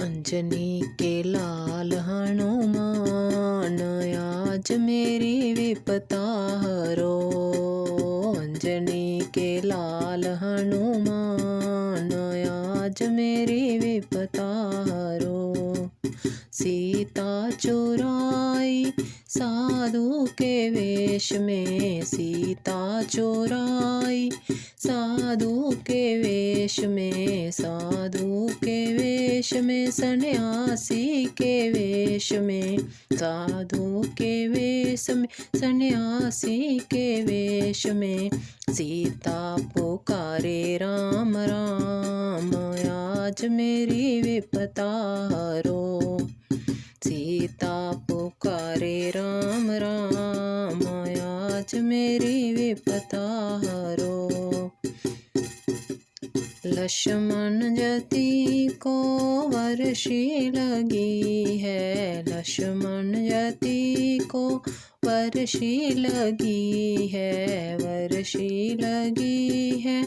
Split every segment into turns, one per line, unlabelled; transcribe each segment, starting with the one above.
अंजनी के लाल हनुमान आज मेरी विपता हरो। अंजनी के लाल हनुमान आज मेरी विपता हरो। सीता चुराई साधु के वेश में, सीता चुराई साधु के वेश में, साधु के वेश में, सन्यासी के वेश में, साधु के वेश में, सन्यासी के वेश में। सीता पुकारे राम राम आज मेरी विपता हरो। सीता पुकारे राम राम आज मेरी विपता हरो। लक्ष्मण जति को वर्षी लगी है, लक्ष्मण जति को वर्षी लगी है, वर्षी लगी है।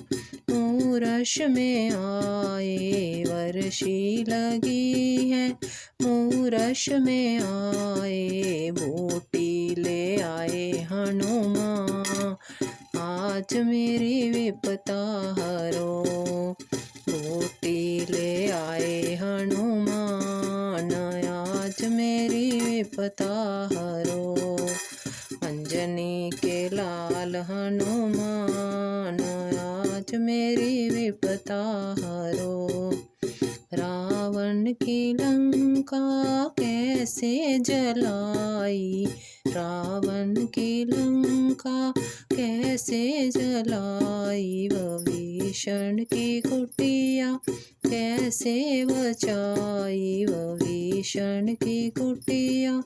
मूरश में आए वर्षी लगी है, मूरश में आए। बूटी ले आए हनुमान आज मेरी विपता हरो। बूटी ले आए हनुमान आज मेरी विपता हरो। अंजनी के लाल हनुमान आज मेरी विपता हरो। रावण की लंका कैसे जलाई, रावण की लंका कैसे जलाई। विभीषण की कुटिया कैसे बचाई, विभीषण की कुटिया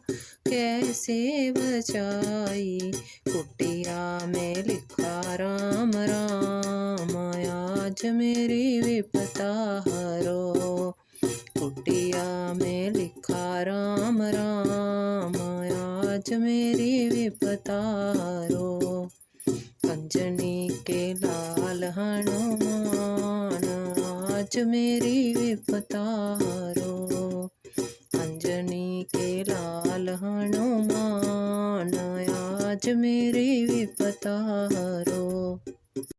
कैसे बचाई। कुटिया में लिखा राम राम आज मेरी विपता हरो। कुटिया में लिखा राम राम आज मेरी विपता हरो। अंजनी के लाल हनुमान आज मेरी विपता हरो। अंजनी के लाल हनुमान आज मेरी विपता हरो।